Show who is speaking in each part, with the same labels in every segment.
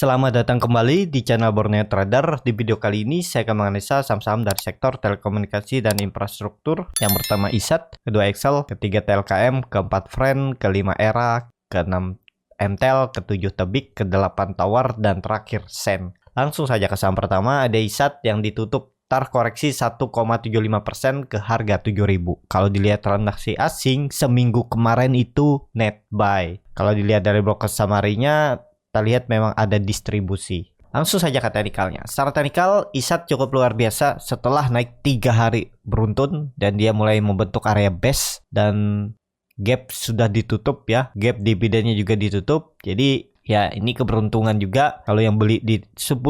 Speaker 1: Selamat datang kembali di channel Borneo Trader. Di video kali ini saya akan menganalisa saham-saham dari sektor telekomunikasi dan infrastruktur. Yang pertama ISAT, kedua Excel, ketiga TLKM, keempat Friend, kelima Era, keenam Entel, ketujuh Tebik, kedelapan Tower, dan terakhir Sen. Langsung saja ke saham pertama, ada ISAT yang ditutup koreksi 1,75% ke harga 7.000. Kalau dilihat transaksi asing seminggu kemarin itu net buy. Kalau dilihat dari broker summary-nya, kita lihat memang ada distribusi. Langsung saja ke teknikalnya. Secara teknikal, ISAT cukup luar biasa setelah naik 3 hari beruntun dan dia mulai membentuk area base dan gap sudah ditutup ya. Gap dividennya juga ditutup. Jadi ya ini keberuntungan juga kalau yang beli di 10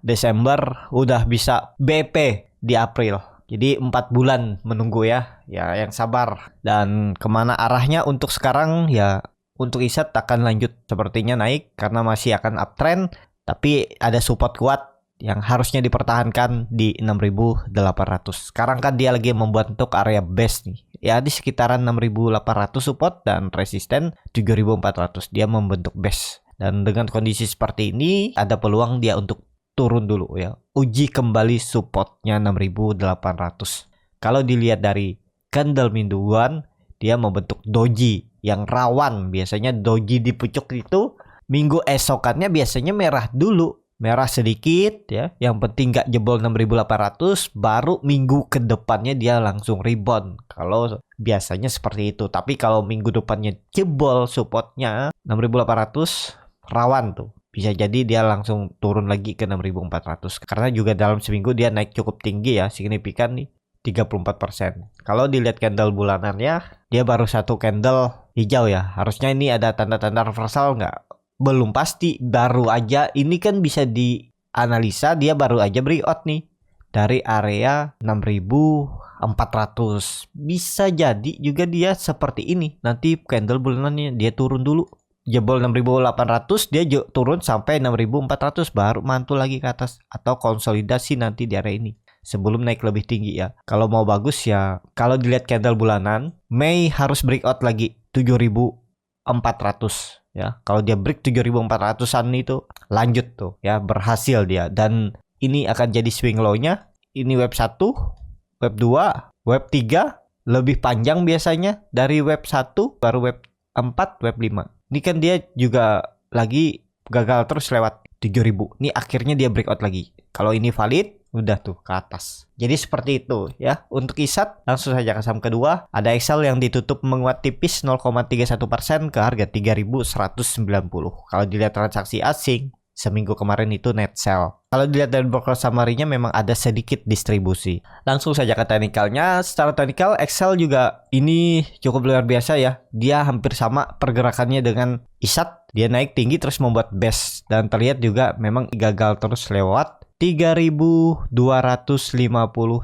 Speaker 1: Desember udah bisa BP di April. Jadi 4 bulan menunggu ya. Ya yang sabar. Dan kemana arahnya untuk sekarang ya. Untuk ISAT akan lanjut sepertinya naik karena masih akan uptrend, tapi ada support kuat yang harusnya dipertahankan di 6.800. Sekarang kan dia lagi membentuk area base nih. Ya di sekitaran 6.800 support dan resisten 7.400. Dia membentuk base. Dan dengan kondisi seperti ini ada peluang dia untuk turun dulu ya. Uji kembali supportnya 6.800. Kalau dilihat dari candle mingguan, dia membentuk doji yang rawan. Biasanya doji di pucuk itu minggu esokannya biasanya merah dulu, merah sedikit ya. Yang penting nggak jebol 6.800, baru minggu ke depannya dia langsung rebound. Kalau biasanya seperti itu. Tapi kalau minggu depannya jebol supportnya 6.800, rawan tuh. Bisa jadi dia langsung turun lagi ke 6.400. Karena juga dalam seminggu dia naik cukup tinggi ya, signifikan nih. 34%. Kalau dilihat candle bulanannya, dia baru satu candle hijau ya. Harusnya ini ada tanda-tanda reversal nggak? Belum pasti, baru aja. Ini kan bisa dianalisa, dia baru aja breakout nih dari area 6.400. Bisa jadi juga dia seperti ini. Nanti candle bulanannya dia turun dulu. Jebol 6.800, dia turun sampai 6.400, baru mantul lagi ke atas. Atau konsolidasi nanti di area ini sebelum naik lebih tinggi ya. Kalau mau bagus ya, kalau dilihat candle bulanan, Mei harus breakout lagi 7.400 ya. Kalau dia break 7.400-an itu lanjut tuh ya, berhasil dia. Dan ini akan jadi swing low-nya. Ini web 1, web 2, web 3 lebih panjang biasanya dari web 1, baru web 4, web 5. Ini kan dia juga lagi gagal terus lewat 7.000. Ini akhirnya dia breakout lagi. Kalau ini valid, udah tuh ke atas. Jadi seperti itu ya. Untuk ISAT, langsung saja ke saham kedua. Ada Excel yang ditutup menguat tipis 0,31% ke harga 3.190. Kalau dilihat transaksi asing, seminggu kemarin itu net sell. Kalau dilihat dari broker summary-nya memang ada sedikit distribusi. Langsung saja ke teknikalnya. Secara teknikal, Excel juga ini cukup luar biasa ya. Dia hampir sama pergerakannya dengan ISAT. Dia naik tinggi terus membuat base. Dan terlihat juga memang gagal terus lewat 3.250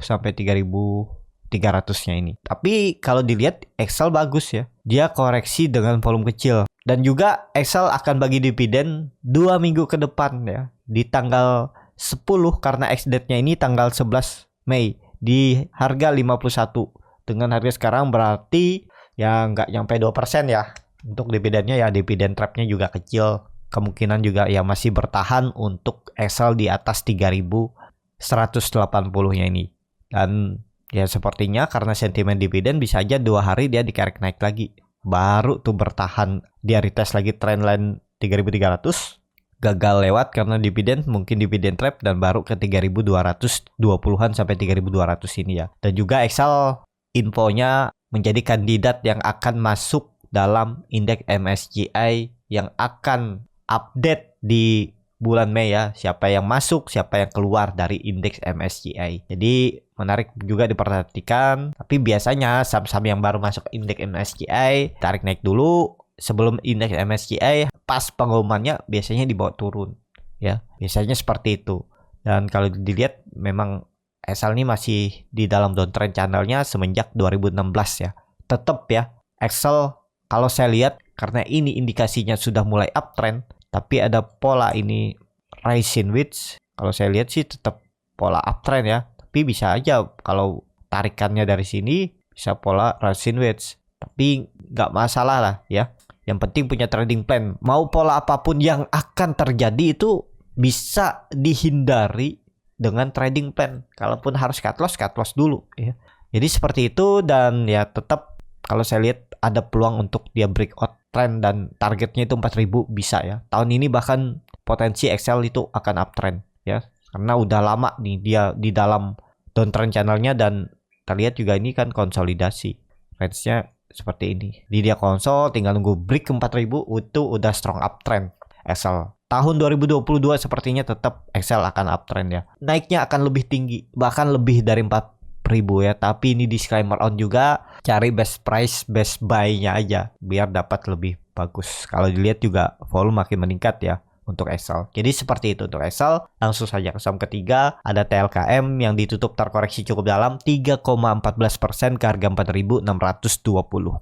Speaker 1: sampai 3.300-nya ini. Tapi kalau dilihat Excel bagus ya. Dia koreksi dengan volume kecil. Dan juga Excel akan bagi dividen 2 minggu ke depan ya. Di tanggal 10 karena ex-date-nya ini tanggal 11 Mei di harga 51. Dengan harga sekarang berarti ya nggak nyampe 2% ya. Untuk dividennya ya, dividen trap-nya juga kecil. Kemungkinan juga ya masih bertahan untuk Excel di atas 3.180-nya ini. Dan ya sepertinya karena sentimen dividen bisa aja 2 hari dia dikerek naik lagi. Baru tuh bertahan, dia retest lagi trendline 3.300. Gagal lewat karena dividen, mungkin dividen trap, dan baru ke 3.220-an sampai 3.200 ini ya. Dan juga Excel infonya menjadi kandidat yang akan masuk dalam indeks MSCI yang akan update di bulan Mei ya, siapa yang masuk, siapa yang keluar dari indeks MSCI. Jadi menarik juga diperhatikan. Tapi biasanya saham-saham yang baru masuk indeks MSCI tarik naik dulu sebelum indeks MSCI, pas pengumumannya biasanya dibawa turun ya. Biasanya seperti itu. Dan kalau dilihat memang Excel ini masih di dalam downtrend channelnya semenjak 2016 ya. Tetap ya, Excel kalau saya lihat karena ini indikasinya sudah mulai uptrend, tapi ada pola ini rising wedge. Kalau saya lihat sih tetap pola uptrend ya. Tapi bisa aja kalau tarikannya dari sini bisa pola rising wedge. Tapi nggak masalah lah ya. Yang penting punya trading plan. Mau pola apapun yang akan terjadi itu bisa dihindari dengan trading plan. Kalaupun harus cut loss dulu ya. Jadi seperti itu, dan ya tetap kalau saya lihat ada peluang untuk dia breakout trend dan targetnya itu 4.000 bisa ya. Tahun ini bahkan potensi Excel itu akan uptrend ya. Karena udah lama nih dia di dalam downtrend channelnya, dan terlihat juga ini kan konsolidasi. Range-nya seperti ini. Di dia konsol tinggal nunggu break ke 4.000 itu udah strong uptrend Excel. Tahun 2022 sepertinya tetap Excel akan uptrend ya. Naiknya akan lebih tinggi, bahkan lebih dari 4.000 ya. Tapi ini disclaimer on juga, cari best price, best buy-nya aja biar dapat lebih bagus. Kalau dilihat juga volume makin meningkat ya untuk Excel. Jadi seperti itu untuk Excel. Langsung saja ke saham ketiga, ada TLKM yang ditutup terkoreksi cukup dalam 3,14% ke harga 4.620.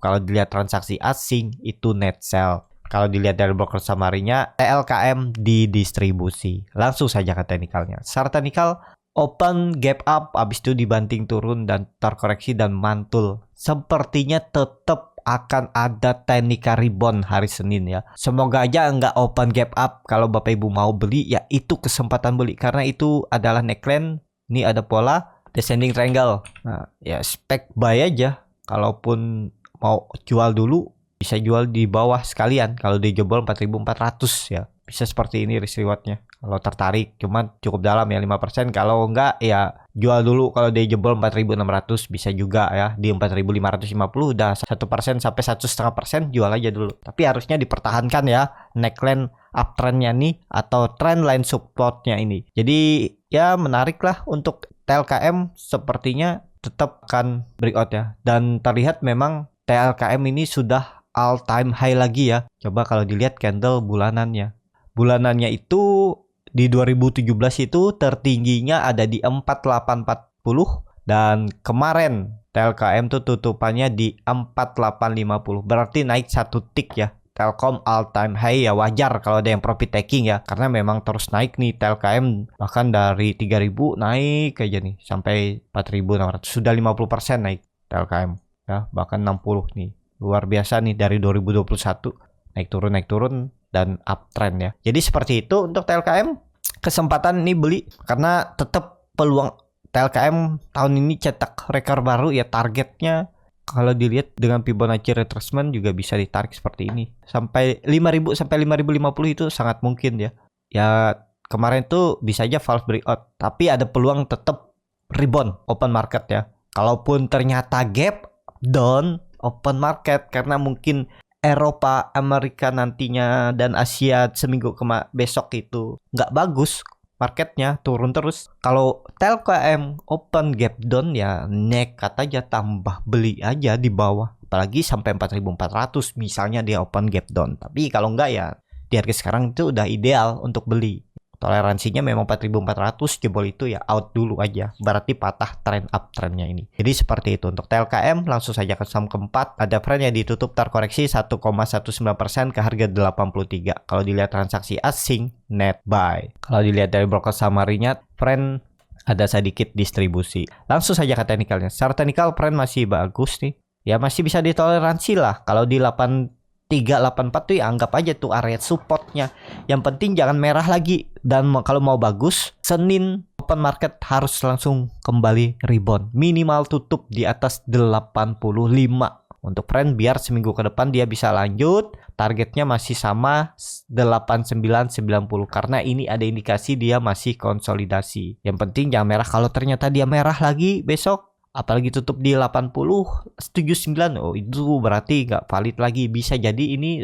Speaker 1: Kalau dilihat transaksi asing itu net sell. Kalau dilihat dari broker summary-nya, TLKM didistribusi. Langsung saja ke teknikalnya. Secara teknikal, open gap up, habis itu dibanting turun dan terkoreksi dan mantul. Sepertinya tetap akan ada teknika rebound hari Senin ya. Semoga aja nggak open gap up. Kalau Bapak Ibu mau beli ya itu kesempatan beli, karena itu adalah neckline. Ini ada pola descending triangle. Nah, ya spek buy aja. Kalaupun mau jual dulu bisa jual di bawah sekalian. Kalau dia jebol 4.400 ya. Bisa seperti ini risk rewardnya. Kalau tertarik, cuman cukup dalam ya 5%. Kalau enggak ya jual dulu. Kalau dia jebol 4.600 bisa juga ya. Di 4.550 udah 1% sampai 1,5% jual aja dulu. Tapi harusnya dipertahankan ya neckline uptrendnya nih atau trendline supportnya ini. Jadi ya menarik lah untuk TLKM, sepertinya tetap akan breakout ya. Dan terlihat memang TLKM ini sudah all time high lagi ya. Coba kalau dilihat candle bulanannya. Bulanannya itu di 2017 itu tertingginya ada di 4840, dan kemarin TLKM tuh tutupannya di 4850. Berarti naik satu tick ya. Telkom all time high ya, wajar kalau ada yang profit taking ya, karena memang terus naik nih TLKM, bahkan dari 3000 naik aja nih sampai 4600, sudah 50% naik TLKM ya, bahkan 60 nih. Luar biasa nih dari 2021 naik turun dan uptrend ya. Jadi seperti itu untuk TLKM. Kesempatan ini beli karena tetap peluang TLKM tahun ini cetak rekor baru ya. Targetnya kalau dilihat dengan Fibonacci retracement juga bisa ditarik seperti ini. Sampai 5.000 sampai 5.050 itu sangat mungkin ya. Ya kemarin tuh bisa aja false breakout, tapi ada peluang tetap rebound open market ya. Kalaupun ternyata gap down open market karena mungkin Eropa, Amerika nantinya dan Asia seminggu besok itu nggak bagus, marketnya turun terus. Kalau TLKM open gap down ya nekat aja tambah beli aja di bawah, apalagi sampai 4.400 misalnya dia open gap down. Tapi kalau nggak ya di harga sekarang itu udah ideal untuk beli. Toleransinya memang 4.400, jebol itu ya out dulu aja. Berarti patah trend uptrendnya ini. Jadi seperti itu untuk TLKM. Langsung saja ke saham keempat. Ada friend yang ditutup terkoreksi 1,19% ke harga 83. Kalau dilihat transaksi asing, net buy. Kalau dilihat dari broker summary-nya, friend ada sedikit distribusi. Langsung saja ke teknikalnya. Secara teknikal friend masih bagus nih. Ya masih bisa ditoleransi lah. Kalau di 384 tuh ya anggap aja tuh area supportnya. Yang penting jangan merah lagi. Dan kalau mau bagus, Senin open market harus langsung kembali rebound. Minimal tutup di atas 85 untuk friend, biar seminggu ke depan dia bisa lanjut. Targetnya masih sama 8990 karena ini ada indikasi dia masih konsolidasi. Yang penting jangan merah. Kalau ternyata dia merah lagi besok, apalagi tutup di 80,79, oh itu berarti nggak valid lagi. Bisa jadi ini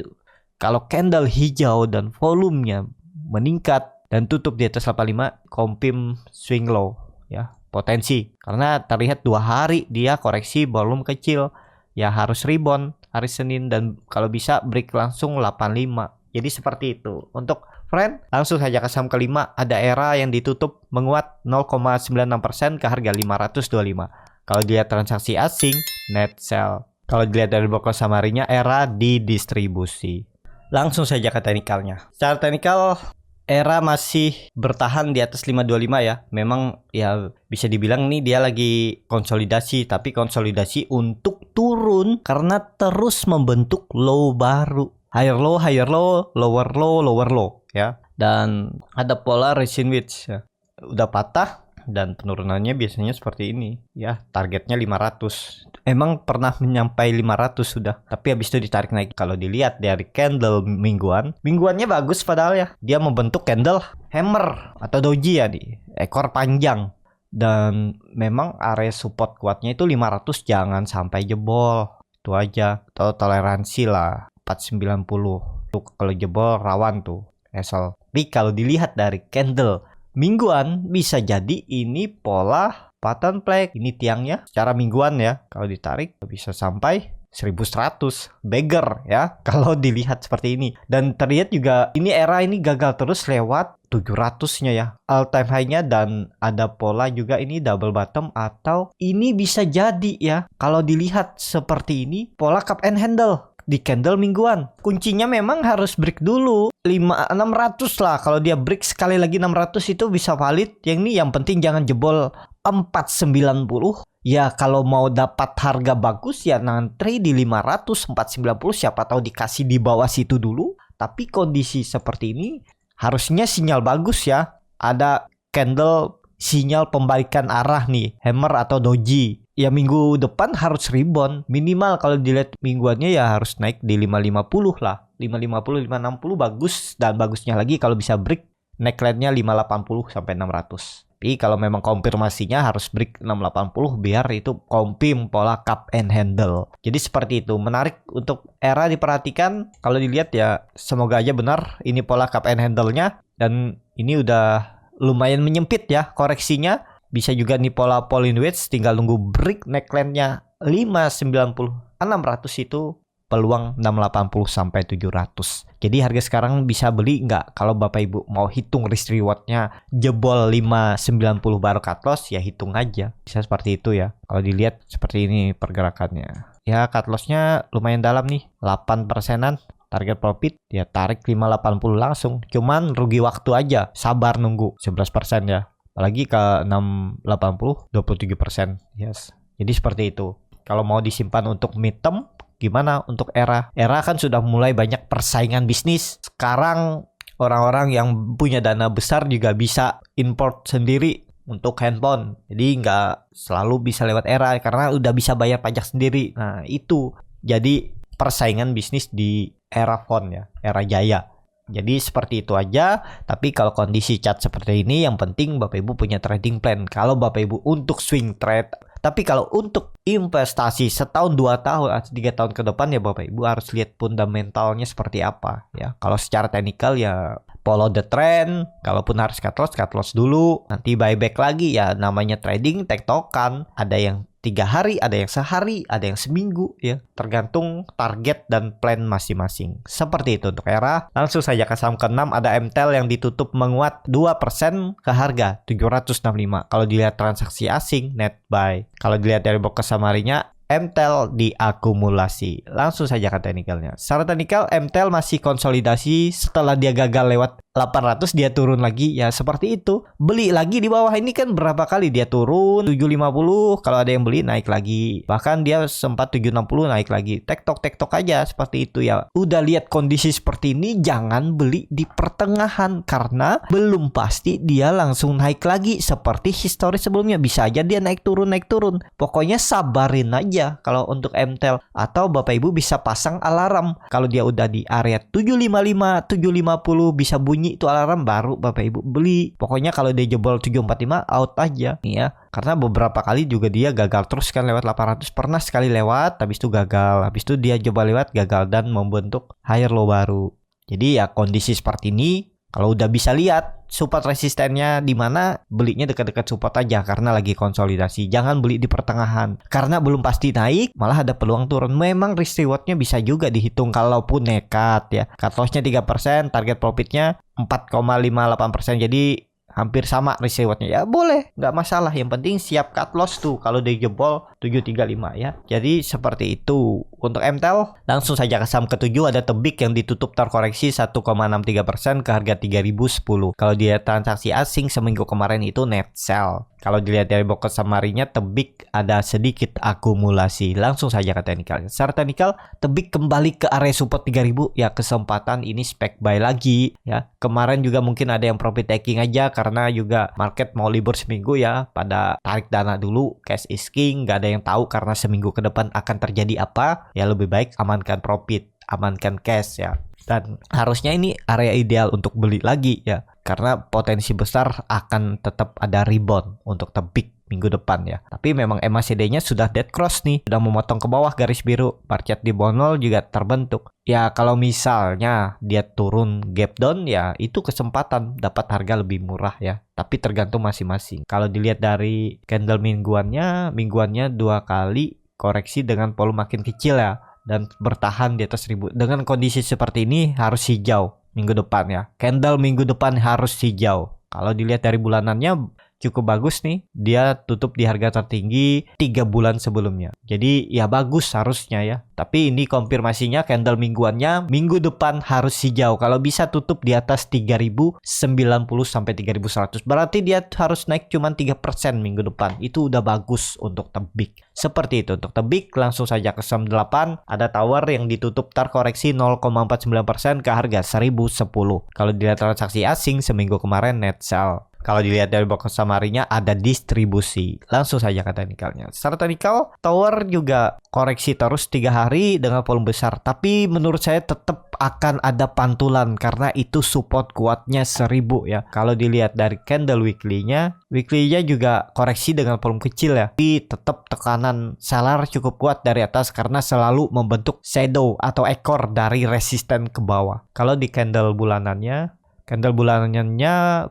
Speaker 1: kalau candle hijau dan volumenya meningkat dan tutup di atas 85, confirm swing low ya, potensi. Karena terlihat 2 hari dia koreksi volume kecil ya, harus rebound hari Senin dan kalau bisa break langsung 85. Jadi seperti itu untuk friend. Langsung saja ke saham kelima, ada ERA yang ditutup menguat 0,96% ke harga 525. Kalau dilihat transaksi asing, net sell. Kalau dilihat dari broker summary-nya, ERA didistribusi. Langsung saja ke teknikalnya. Secara teknikal, ERA masih bertahan di atas 525 ya. Memang ya bisa dibilang nih dia lagi konsolidasi, tapi konsolidasi untuk turun karena terus membentuk low baru. Higher low, lower low, lower low ya. Dan ada pola recent wedge ya. Udah patah dan penurunannya biasanya seperti ini ya, targetnya 500. Emang pernah menyampai 500 sudah, tapi habis itu ditarik naik. Kalau dilihat dari candle mingguannya bagus padahal ya. Dia membentuk candle hammer atau doji ya, di ekor panjang. Dan memang area support kuatnya itu 500, jangan sampai jebol. Itu aja. Atau toleransi lah 490. Tuh kalau jebol rawan tuh esel. Tapi kalau dilihat dari candle mingguan, bisa jadi ini pola pattern flag. Ini tiangnya secara mingguan ya. Kalau ditarik bisa sampai 1100 beggar ya kalau dilihat seperti ini. Dan terlihat juga ini era ini gagal terus lewat 700-nya ya, all time high-nya. Dan ada pola juga ini double bottom, atau ini bisa jadi ya kalau dilihat seperti ini pola cup and handle di candle mingguan. Kuncinya memang harus break dulu 600 lah. Kalau dia break sekali lagi 600 itu bisa valid. Yang ini yang penting jangan jebol 490. Ya kalau mau dapat harga bagus ya ngantri di 500, 490, siapa tahu dikasih di bawah situ dulu. Tapi kondisi seperti ini harusnya sinyal bagus ya. Ada candle sinyal pembalikan arah nih, hammer atau doji. Ya minggu depan harus rebound. Minimal kalau dilihat mingguannya ya harus naik di 550 lah. 550, 560 bagus. Dan bagusnya lagi kalau bisa break neckline-nya 580 sampai 600. Tapi kalau memang konfirmasinya harus break 680 biar itu confirm pola cup and handle. Jadi seperti itu. Menarik untuk era diperhatikan. Kalau dilihat ya semoga aja benar ini pola cup and handle-nya. Dan ini udah lumayan menyempit ya koreksinya. Bisa juga nih pola Pauline wedge, tinggal nunggu break neckline-nya 590. 600 itu peluang 680 sampai 700. Jadi harga sekarang bisa beli nggak? Kalau Bapak Ibu mau hitung risk reward-nya jebol 590 baru cut loss ya hitung aja. Bisa seperti itu ya. Kalau dilihat seperti ini pergerakannya. Ya cut loss-nya lumayan dalam nih, 8%-an. Target profit ya tarik 580 langsung. Cuman rugi waktu aja, sabar nunggu 11% ya. Apalagi ke 680 27%. Yes. Jadi seperti itu. Kalau mau disimpan untuk mid term, gimana untuk era? Era kan sudah mulai banyak persaingan bisnis. Sekarang orang-orang yang punya dana besar juga bisa import sendiri untuk handphone. Jadi nggak selalu bisa lewat era karena udah bisa bayar pajak sendiri. Nah itu jadi persaingan bisnis di era phone ya, era jaya. Jadi seperti itu aja. Tapi kalau kondisi chart seperti ini, yang penting Bapak Ibu punya trading plan. Kalau Bapak Ibu untuk swing trade, tapi kalau untuk investasi setahun, 2 tahun, atau 3 tahun ke depan ya Bapak Ibu harus lihat fundamentalnya seperti apa ya. Kalau secara teknikal ya follow the trend. Kalaupun harus cut loss dulu. Nanti buyback lagi ya, namanya trading tektokan. Ada yang 3 hari, ada yang sehari, ada yang seminggu ya. Tergantung target dan plan masing-masing. Seperti itu untuk era. Langsung saja ke saham ke-6, ada MTEL yang ditutup menguat 2% ke harga 765. Kalau dilihat transaksi asing net buy. Kalau dilihat dari box summary-nya, MTEL diakumulasi. Langsung saja ke teknikalnya. Secara teknikal MTEL masih konsolidasi setelah dia gagal lewat 800, dia turun lagi ya seperti itu. Beli lagi di bawah ini kan berapa kali dia turun 750, kalau ada yang beli naik lagi. Bahkan dia sempat 760 naik lagi. Tektok aja seperti itu ya. Udah lihat kondisi seperti ini jangan beli di pertengahan karena belum pasti dia langsung naik lagi seperti histori sebelumnya. Bisa aja dia naik turun. Pokoknya sabarin aja kalau untuk MTEL, atau Bapak Ibu bisa pasang alarm. Kalau dia udah di area 755, 750 bisa bunyi itu alarm, baru Bapak Ibu beli. Pokoknya kalau dia jebol 745 out aja nih ya. Karena beberapa kali juga dia gagal terus kan lewat 800. Pernah sekali lewat, habis itu gagal. Habis itu dia coba lewat, gagal dan membentuk higher low baru. Jadi ya kondisi seperti ini, kalau udah bisa lihat support resistennya di mana, belinya dekat-dekat support aja karena lagi konsolidasi. Jangan beli di pertengahan karena belum pasti naik, malah ada peluang turun. Memang risk rewardnya bisa juga dihitung kalaupun nekat ya. Cut loss-nya 3%, target profitnya 4,58%. Jadi hampir sama risk rewardnya ya, boleh, nggak masalah. Yang penting siap cut loss tuh kalau dia jebol 735 ya. Jadi seperti itu Untuk MTEL, langsung saja ke saham ketujuh ada Tebik yang ditutup terkoreksi 1,63% ke harga 3010. Kalau dilihat transaksi asing seminggu kemarin itu net sell. Kalau dilihat dari box summary-nya, Tebik ada sedikit akumulasi. Langsung saja ke teknikalnya. Secara teknikal, Tebik kembali ke area support 3000. Ya, kesempatan ini spek buy lagi. Ya, kemarin juga mungkin ada yang profit taking aja karena juga market mau libur seminggu ya. Pada tarik dana dulu, cash is king. Gak ada yang tahu karena seminggu ke depan akan terjadi apa. Ya, lebih baik amankan profit, amankan cash ya. Dan harusnya ini area ideal untuk beli lagi ya. Karena potensi besar akan tetap ada rebound untuk Tebik minggu depan ya. Tapi memang MACD-nya sudah dead cross nih. Sudah memotong ke bawah garis biru. Bar chart di bawah 0 juga terbentuk. Ya kalau misalnya dia turun gap down ya itu kesempatan dapat harga lebih murah ya. Tapi tergantung masing-masing. Kalau dilihat dari candle mingguannya 2 kali koreksi dengan volume makin kecil ya. Dan bertahan di atas 1000. Dengan kondisi seperti ini harus hijau minggu depan ya. Candle minggu depan harus hijau. Kalau dilihat dari bulanannya cukup bagus nih. Dia tutup di harga tertinggi 3 bulan sebelumnya. Jadi ya bagus harusnya ya. Tapi ini konfirmasinya candle mingguannya minggu depan harus hijau. Kalau bisa tutup di atas 3090 sampai 3100. Berarti dia harus naik cuma 3% minggu depan. Itu udah bagus untuk Tebik. Seperti itu untuk Tebik. Langsung saja ke saham 8. Ada Tower yang ditutup terkoreksi 0,49% ke harga 1010. Kalau dilihat transaksi asing seminggu kemarin net sell. Kalau dilihat dari box summary-nya ada distribusi. Langsung saja ke teknikalnya. Secara teknikal, Tower juga koreksi terus 3 hari dengan volume besar. Tapi menurut saya tetap akan ada pantulan karena itu support kuatnya 1000 ya. Kalau dilihat dari candle weekly-nya juga koreksi dengan volume kecil ya. Tapi tetap tekanan seller cukup kuat dari atas karena selalu membentuk shadow atau ekor dari resisten ke bawah. Kalau di candle bulanannya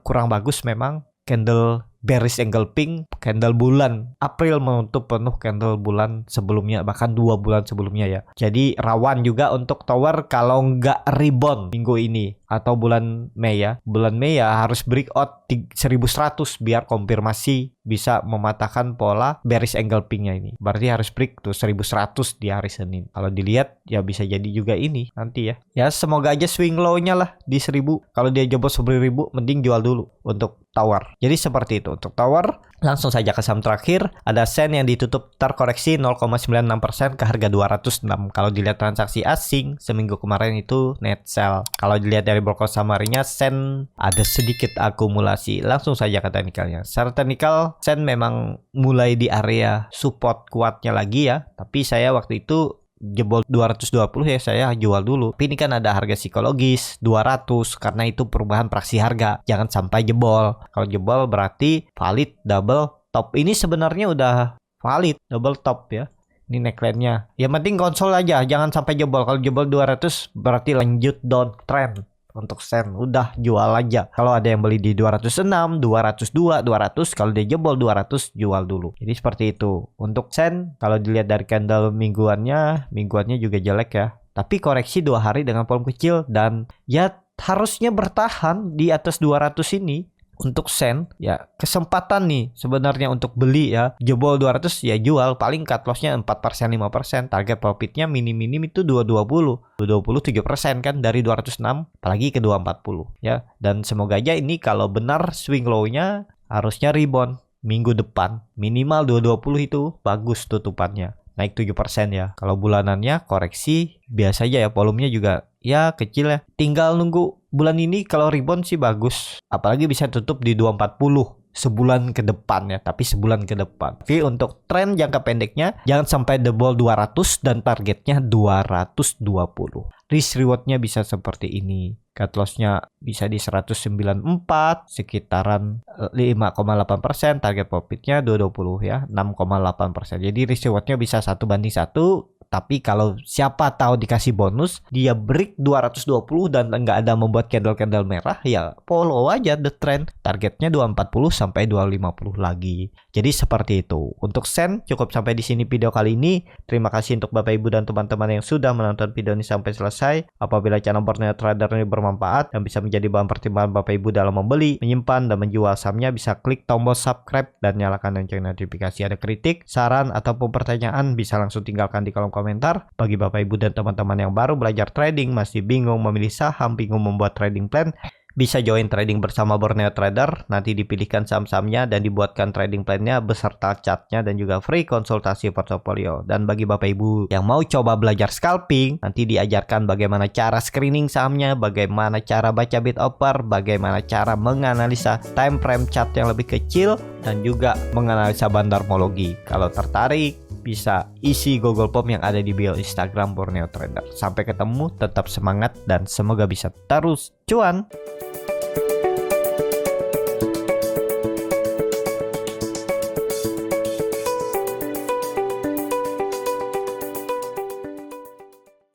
Speaker 1: kurang bagus memang. Candle bearish engulfing, candle bulan April menutup penuh candle bulan sebelumnya, bahkan 2 bulan sebelumnya ya. Jadi rawan juga untuk Tower kalau nggak rebound minggu ini atau bulan Mei ya. Bulan Mei ya harus breakout 1100 biar konfirmasi bisa mematahkan pola bearish engulfingnya ini. Berarti harus break tuh 1100 di hari Senin. Kalau dilihat ya bisa jadi juga ini nanti ya. Ya semoga aja swing low-nya lah di 1000. Kalau dia jebol 1000 mending jual dulu untuk Tower. Jadi seperti itu untuk Tower. Langsung saja ke saham terakhir. Ada Sen yang ditutup terkoreksi 0,96% ke harga 206. Kalau dilihat transaksi asing seminggu kemarin itu net sell. Kalau dilihat dari broker summary-nya Sen ada sedikit akumulasi. Langsung saja ke teknikalnya. Secara teknikal Sen memang mulai di area support kuatnya lagi ya. Tapi saya waktu itu jebol 220 ya saya jual dulu. Tapi ini kan ada harga psikologis 200 karena itu perubahan praksi harga. Jangan sampai jebol. Kalau jebol berarti valid double top. Ini sebenarnya udah valid double top ya. Ini neckline-nya. Yang penting konsol aja, jangan sampai jebol. Kalau jebol 200 berarti lanjut downtrend. Untuk Sen udah jual aja. Kalau ada yang beli di 206, 202, 200, kalau dia jebol 200 jual dulu. Jadi seperti itu. Untuk Sen kalau dilihat dari candle mingguannya juga jelek ya. Tapi koreksi 2 hari dengan volume kecil dan ya harusnya bertahan di atas 200 ini. Untuk Sen ya kesempatan nih sebenarnya untuk beli ya. Jebol 200 ya jual, paling cut loss-nya 4%, 5%. Target profitnya minim-minim itu 220 7% kan dari 206 apalagi ke 240 ya. Dan semoga aja ini kalau benar swing low-nya harusnya rebound minggu depan. Minimal 220 itu bagus tutupannya. Naik 7% ya. Kalau bulanannya koreksi biasa aja ya, volumenya juga ya kecil ya. Tinggal nunggu bulan ini kalau rebound sih bagus. Apalagi bisa tutup di 240 sebulan ke depan ya, tapi sebulan ke depan. Tapi untuk tren jangka pendeknya jangan sampai jebol 200 dan targetnya 220. Risk rewardnya bisa seperti ini. Cut loss-nya bisa di 194, sekitaran 5,8%, target profitnya 220 ya, 6,8%. Jadi risk reward-nya bisa 1:1. Tapi kalau siapa tahu dikasih bonus, dia break 220 dan nggak ada membuat candle-candle merah, ya follow aja the trend. Targetnya 240 sampai 250 lagi. Jadi seperti itu. Untuk Sen cukup sampai di sini video kali ini. Terima kasih untuk Bapak Ibu dan teman-teman yang sudah menonton video ini sampai selesai. Apabila channel Borneo Trader ini bermanfaat dan bisa menjadi bahan pertimbangan Bapak Ibu dalam membeli, menyimpan dan menjual sahamnya, bisa klik tombol subscribe dan nyalakan lonceng notifikasi. Ada kritik, saran ataupun pertanyaan bisa langsung tinggalkan di kolom komentar komentar. Bagi Bapak Ibu dan teman-teman yang baru belajar trading, masih bingung memilih saham, bingung membuat trading plan, bisa join trading bersama Borneo Trader. Nanti dipilihkan saham-sahamnya dan dibuatkan trading plan-nya beserta chartnya dan juga free konsultasi portofolio. Dan bagi Bapak Ibu yang mau coba belajar scalping, nanti diajarkan bagaimana cara screening sahamnya, bagaimana cara baca bid offer, bagaimana cara menganalisa time frame chart yang lebih kecil, dan juga menganalisa bandarmologi. Kalau tertarik, bisa isi Google Form yang ada di bio Instagram Borneo Trader. Sampai ketemu, tetap semangat dan semoga bisa terus cuan.